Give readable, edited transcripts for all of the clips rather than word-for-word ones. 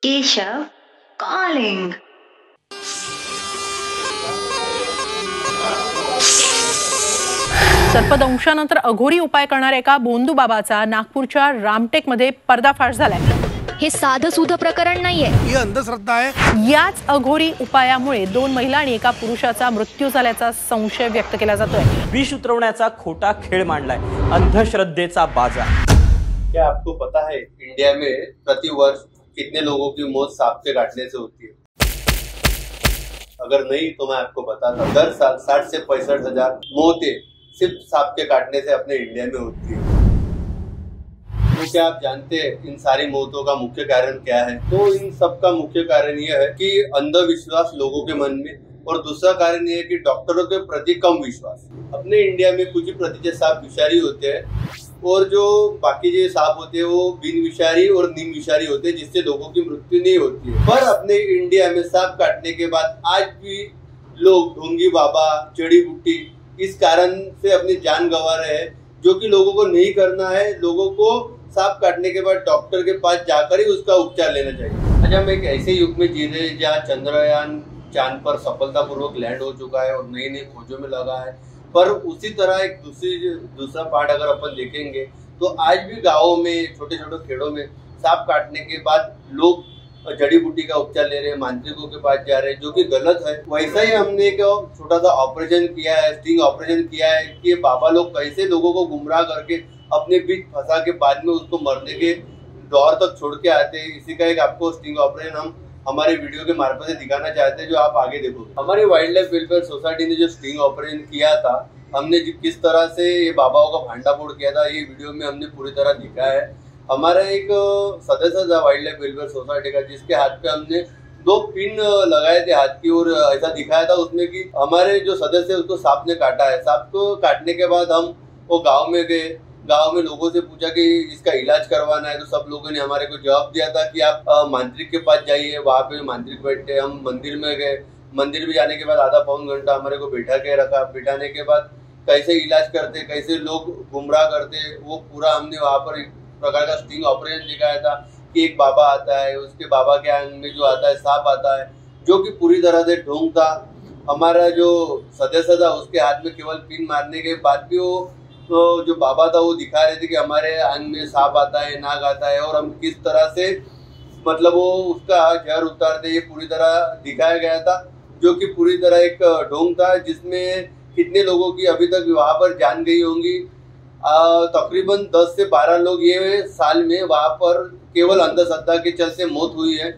Keshav calling. सर्पदंशानंतर अघोरी उपाय करणाऱ्या एका भोंदू बाबाचा नागपूरच्या रामटेकमध्ये पर्दाफाश झालाय। हे साधं सुधं प्रकरण नाहीये, ही अंधश्रद्धा आहे। याच अघोरी उपायामुळे 2 महिला आणि एका पुरुषाचा मृत्यू झाल्याचा संशय व्यक्त केला जातोय। विष उतरवण्याचा खोटा खेळ मांडलाय अंधश्रद्धेचा बाजार। क्या आपको पता है इंडिया में प्रति वर्ष कितने लोगों की मौत सांप के काटने से होती है? अगर नहीं तो मैं आपको बताता, हर साल 60 से 65 हजार मौतें सिर्फ सांप के काटने से अपने इंडिया में होती है। तो क्या आप जानते हैं इन सारी मौतों का मुख्य कारण क्या है? तो इन सब का मुख्य कारण यह है कि अंधविश्वास लोगों के मन में, और दूसरा कारण यह है कि डॉक्टरों के प्रति कम विश्वास। अपने इंडिया में कुछ ही प्रतिशत सांप विषारी होते हैं और जो बाकी जो सांप होते हैं वो बिन विषारी और निम विषारी होते हैं, जिससे लोगों की मृत्यु नहीं होती है। पर अपने इंडिया में सांप काटने के बाद आज भी लोग ढोंगी बाबा, जड़ी बूटी इस कारण से अपनी जान गंवा रहे हैं, जो कि लोगों को नहीं करना है। लोगों को सांप काटने के बाद डॉक्टर के पास जाकर ही उसका उपचार लेना चाहिए। आज हम एक ऐसे युग में जी रहे हैं जहाँ चंद्रयान चांद पर सफलतापूर्वक लैंड हो चुका है और नई नई खोजों में लगा है। पर उसी तरह एक दूसरा पार्ट अगर अपन देखेंगे तो आज भी गाँवों में, छोटे छोटे खेड़ों में सांप काटने के बाद लोग जड़ी बूटी का उपचार ले रहे हैं, मांत्रिकों के पास जा रहे हैं, जो कि गलत है। वैसा ही हमने एक छोटा सा ऑपरेशन किया है, स्टिंग ऑपरेशन किया है कि बाबा लोग कैसे लोगों को गुमराह करके अपने बीच फंसा के बाद में उसको मरने के दौर तक छोड़ के आते हैं। इसी का एक आपको स्टिंग ऑपरेशन हम हमारे वीडियो के मार्फत से दिखाना चाहते हैं, जो आप आगे देखोगे। हमारी वाइल्ड लाइफ वेलफेयर सोसाइटी ने जो स्टिंग ऑपरेशन किया था, हमने किस तरह से ये बाबाओं का भांडाफोड़ किया था, ये वीडियो में हमने पूरी तरह दिखाया है। हमारा एक सदस्य था वाइल्ड लाइफ वेलफेयर सोसाइटी का, जिसके हाथ पे हमने 2 पिन लगाए थे हाथ की, और ऐसा दिखाया था उसमें कि हमारे जो सदस्य है उसको सांप ने काटा है। सांप को काटने के बाद हम वो गाँव में गए, गांव में लोगों से पूछा कि इसका इलाज करवाना है, तो सब लोगों ने हमारे को जवाब दिया था कि आप मांत्रिक के पास जाइए, वहाँ पे मांत्रिक बैठे। हम मंदिर में गए, मंदिर में जाने के बाद आधा पौन घंटा हमारे को बैठा के रखा। बिठाने के बाद कैसे इलाज करते, कैसे लोग गुमराह करते, वो पूरा हमने वहाँ पर एक प्रकार का स्टिंग ऑपरेशन दिखाया था कि एक बाबा आता है, उसके बाबा के अंग में जो आता है सांप आता है, जो कि पूरी तरह से ढोंग था। हमारा जो सदस्य था उसके हाथ में केवल पिन मारने के बाद भी वो तो जो बाबा था वो दिखा रहे थे कि हमारे अंग में सांप आता है, नाग आता है, और हम किस तरह से मतलब वो उसका जहर उतारते, ये पूरी तरह दिखाया गया था, जो कि पूरी तरह एक ढोंग था, जिसमें कितने लोगों की अभी तक वहाँ पर जान गई होंगी। तकरीबन 10 से 12 लोग ये साल में वहाँ पर केवल अंधश्रद्धा के चलते मौत हुई है।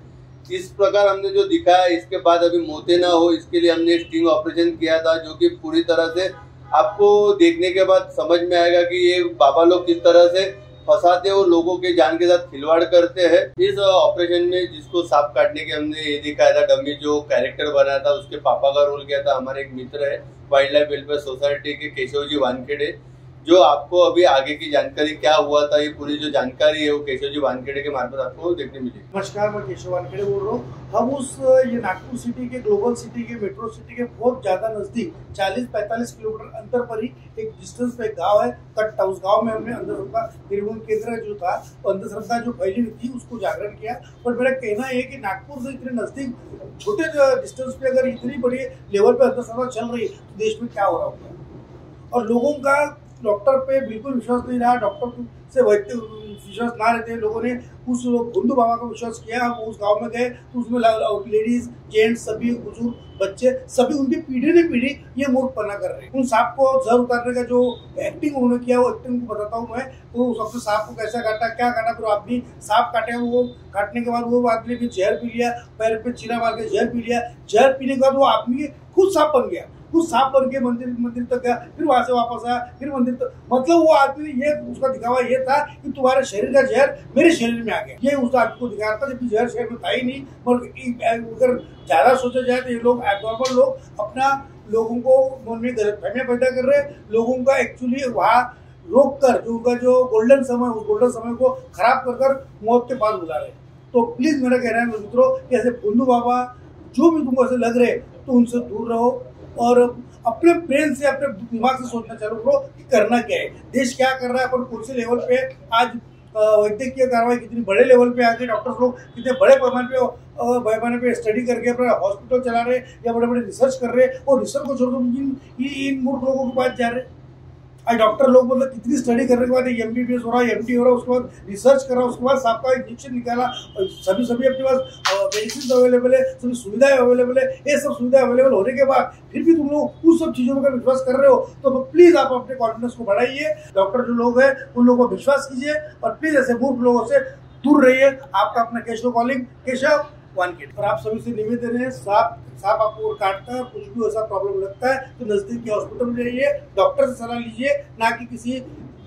इस प्रकार हमने जो दिखाया, इसके बाद अभी मौतें ना हो इसके लिए हमने स्टिंग ऑपरेशन किया था, जो कि पूरी तरह से आपको देखने के बाद समझ में आएगा कि ये बाबा लोग किस तरह से फंसाते और लोगों के जान के साथ खिलवाड़ करते हैं। इस ऑपरेशन में जिसको सांप काटने के हमने ये दिखाया था, डमी जो कैरेक्टर बनाया था उसके पापा का रोल किया था हमारे एक मित्र है वाइल्ड लाइफ वेलफेयर सोसाइटी के केशव जी वानखेड़े। जो आपको अभी आगे की जानकारी क्या हुआ था, ये पूरी जो जानकारी है वो केशव जी वानखेड़े के मार्फत आपको देखने मिलेगी। नमस्कार, मैं केशव वानखेड़े बोल रहा हूँ। हम ये नागपुर सिटी के, ग्लोबल सिटी के, मेट्रो सिटी के बहुत ज्यादा नजदीक 40-45 किलोमीटर अंतर पर ही एक डिस्टेंस पे गांव है कट्टा। उस गांव में हमने अंधश्रद्धा निर्मूलन केंद्र जो था, अंधश्रद्धा जो फैली हुई थी उसको जागरण किया। पर मेरा कहना है कि नागपुर से इतने नजदीक छोटे डिस्टेंस पे अगर इतनी बड़ी लेवल पे अंधश्रद्धा चल रही है तो देश में क्या हो रहा होगा। और लोगों का डॉक्टर पे बिल्कुल विश्वास नहीं रहा, डॉक्टर से वैद्य विश्वास ना रहते लोगों ने उस भोंदू बाबा का विश्वास किया। हम उस गांव में गए तो उसमें लेडीज, जेंट्स, सभी बुजुर्ग, बच्चे, सभी उनकी पीढ़ी ने पीढ़ी ये मूर्खपना कर रहे हैं। उन सांप को जहर उतारने का जो एक्टिंग उन्होंने किया, वो एक्टिंग को बताता हूँ मैं। वो सबसे सांप को कैसा काटा, क्या काटा, फिर आदमी सांप काटे, वो काटने के बाद वो आदमी भी जहर पी लिया, पैर पे चीरा मार के जहर पी लिया। जहर पीने के बाद वो आदमी खुद सांप बन गया, खुद सांप बन के मंदिर तक गया, फिर वहां से वापस आया, फिर मंदिर तक। मतलब वो आदमी, ये उसका दिखावा ये था कि तुम्हारे शरीर का जहर मेरे शरीर में आ गया, ये उस आदमी को दिखा रहा था, जबकि जहर शरीर में था ही नहीं। पर अगर ज्यादा सोचा जाए तो ये लोग नॉर्मल लोग अपना लोगों को मन में गलतफहमियां पैदा कर रहे हैं। लोगों का एक्चुअली वहाँ रोक कर जो उनका जो गोल्डन समय, उस गोल्डन समय को खराब कर मौत के पास बुला रहे। तो प्लीज मेरा कहना है मित्रों, ऐसे भोंदू बाबा जो भी तुमको ऐसे लग रहे तो उनसे दूर रहो और अपने ब्रेन से, अपने दिमाग से सोचना चालू करो कि करना क्या है, देश क्या कर रहा है। पर कौन से लेवल पे आज वैद्यकीय कार्रवाई कितनी बड़े लेवल पे आके डॉक्टर्स लोग कितने बड़े पैमाने पे स्टडी करके अपना हॉस्पिटल चला रहे या बड़े बड़े रिसर्च कर रहे, और रिसर्च को छोड़ इन मूर्ख लोगों के पास जा रहे। आज डॉक्टर लोग मतलब कितनी स्टडी करने के बाद MBBS हो रहा है, MD हो रहा है, उसके बाद रिसर्च कर रहा है, उसके बाद सांप का इंजेक्शन निकाला, सभी अपने पास मेडिसिन अवेलेबल है, सभी सुविधाएं अवेलेबल है। ये सब सुविधाएं अवेलेबल होने के बाद फिर भी तुम लोग उस सब चीजों पर विश्वास कर रहे हो, तो प्लीज आप अपने कॉन्फिडेंस को बढ़ाइए। डॉक्टर जो लोग हैं उन लोगों को विश्वास कीजिए और प्लीज ऐसे मूर्ख लोगों से दूर रहिए। आपका अपना केशव कॉलिंग, केशव वानखेड़े। और आप सभी से निवेदन है, सांप आपको काटता है, कुछ भी ऐसा प्रॉब्लम लगता है तो नजदीकी हॉस्पिटल में जाइए, डॉक्टर से सलाह लीजिए, ना कि किसी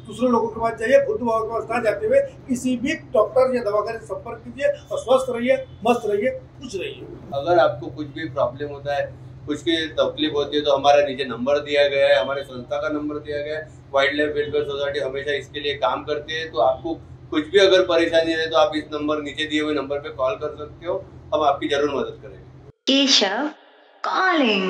दूसरे लोगों के पास जाइए। बुद्ध बाबा के पास ना जाते हुए किसी भी डॉक्टर या दवाखाने से संपर्क कीजिए और स्वस्थ रहिए, मस्त रहिए, खुश रहिए। अगर आपको कुछ भी प्रॉब्लम होता है, कुछ की तकलीफ होती है, तो हमारा नीचे नंबर दिया गया है, हमारे संस्था का नंबर दिया गया है। वाइल्ड लाइफ वेलफेयर सोसाइटी हमेशा इसके लिए काम करती है। तो आपको कुछ भी अगर परेशानी है तो आप इस नंबर, नीचे दिए हुए नंबर पे कॉल कर सकते हो, हम आपकी जरूर मदद करेंगे। Keshav calling.